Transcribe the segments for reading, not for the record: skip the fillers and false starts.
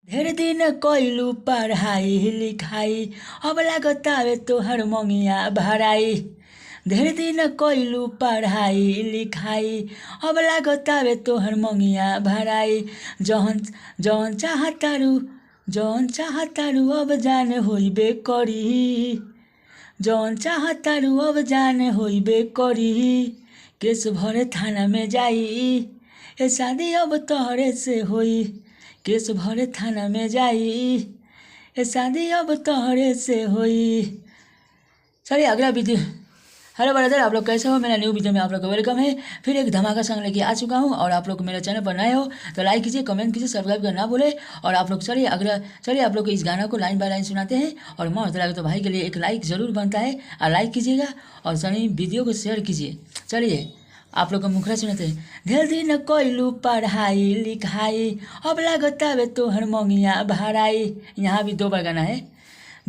ढेर दिन कइलू पढ़ाई लिखाई, अब लागतावे तोहर मंगिया भराई। ढेर दिन कइलू पढ़ाई लिखाई, अब लागतावे तोहर मंगिया भराई। जौन चाहतारू अब जान होइबे करी। जौन चाहतारू अब जान होइबे करी। केस भरे थाना में जाई, ए शादी अब तोहरे से होई। केस भरे थाना में जाई, ए शादी अब तोहरे से होई। चलिए अगला वीडियो। हेलो ब्रदर, आप लोग कैसे हो? मेरा न्यू वीडियो में आप लोग का वेलकम है। फिर एक धमाका संग लेके आ चुका हूँ। और आप लोग मेरे चैनल पर नए हो तो लाइक कीजिए, कमेंट कीजिए, सब्सक्राइब करना ना भूले। और आप लोग चलिए आप लोग को इस गाना को लाइन बाय लाइन सुनाते हैं। और मस्त लगे तो भाई के लिए एक लाइक ज़रूर बनता है, और लाइक कीजिएगा और चलिए वीडियो को शेयर कीजिए। चलिए आप लोग का मुखरा सुनाते हैं। ढेर दिन कइलू पढ़ाई लिखाई, अब लागतावे तोहर मंगिया भराई। यहाँ भी 2 बार गाना है।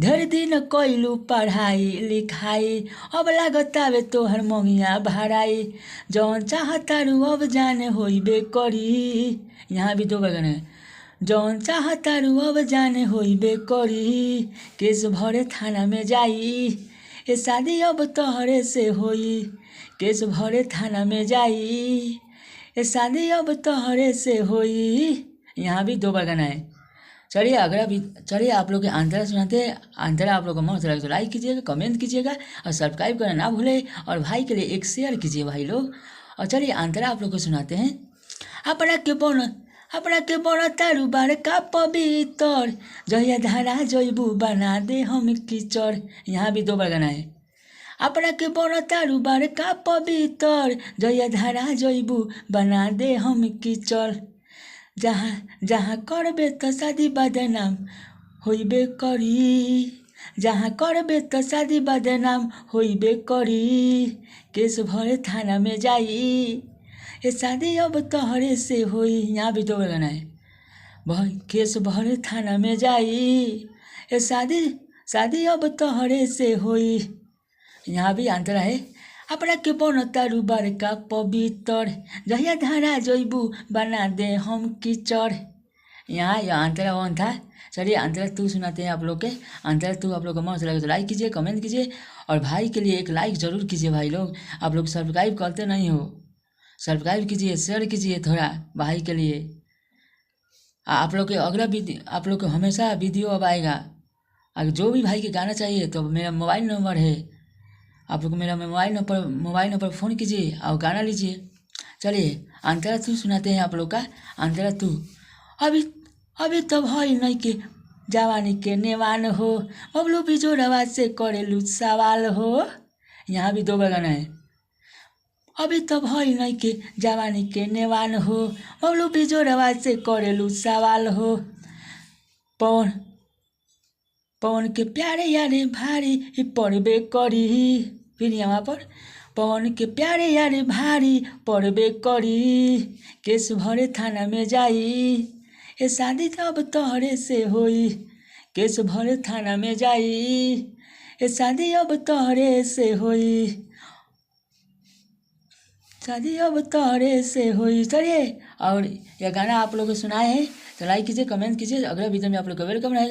ढेर दिन कइलू पढ़ाई लिखाई, अब लागतावे तोहर मंगिया भराई। जौन चाहतारू अब जान होइबे करी। यहाँ भी 2 बार गाना है। जौन चाहतारू अब जान होइबे करी। केस भरे थाना में जाई, ए शादी अब तोहरे से होई। केस भरे थाना में जाई, ए शादी अब तोहरे से होई। यहाँ भी 2 बार गाना है। चलिए आप लोग के आंतरा सुनाते हैं। आंतरा आप लोग को मस्त लगे तो लाइक कीजिएगा, कमेंट कीजिएगा और सब्सक्राइब करना ना भूले। और भाई के लिए एक शेयर कीजिए भाई लोग। और चलिए आंतरा आप लोग को सुनाते हैं। अपना के बड़ तारू बार का पवित्र, जहिया धारा जइबू बना दे हम कीचड़। यहाँ भी 2 बार गाना है। अपना के बड़ तारू बार का पवित्र, जहिया धारा जइबू बना दे हम कीचड़। जहाँ करबे त शादी बदनाम होइबे करी। जहाँ करबे त शादी बदनाम होइबे करी। केस भरे थाना में जाई, ए शादी अब तोहरे से होई। यहाँ भी 2 बार गाना है। केस भरे थाना में जाई, ए शादी अब तोहरे से होई। यहाँ भी आंतरा है। अपना के बड़ तारू बार का पवित्र, जहिया धारा जइबू बना दे हम कीचड़। यहाँ यह आंतरा 1 था। चलिए आंतरा 2 सुनाते हैं आप लोग के। आंतरा 2 आप लोग को मस्त लगे तो लाइक कीजिए, कमेंट कीजिए और भाई के लिए एक लाइक ज़रूर कीजिए भाई लोग। आप लोग सब्सक्राइब करते नहीं हो, सब्सक्राइब कीजिए, शेयर कीजिए थोड़ा भाई के लिए। आप लोग के अगला वीडियो, आप लोग को हमेशा वीडियो अब आएगा। अगर जो भी भाई के गाना चाहिए तो मेरा मोबाइल नंबर है, आप लोग मेरा मोबाइल नंबर फ़ोन कीजिए और गाना लीजिए। चलिए आंतरा 2 सुनाते हैं आप लोग का। आंतरा 2। अभी तो भई नहीं के जवानी के नेवान हो, बबलू बिजोड़वा से करेलू सवाल हो। यहाँ भी 2 बार गाना है। अभी तो भई नहीं के जवानी के नेवान हो, बबलू बिजोड़वा से करेलू सवाल हो। पवन के प्यारे यारे भारी पड़बे करी। फिर यहाँ पर पवन के प्यारे यारे भारी पड़बे करी। केस भरे थाना में जाई, ए शादी अब तोहरे से होई। केस भरे थाना में जाई, ए शादी अब तोहरे से होई। शादी अब तोहरे से होई। चलिए और यह गाना आप लोग को सुनाए हैं तो लाइक कीजिए, कमेंट कीजिए। अगला वीडियो में आप लोग का वेलकम रहेगा।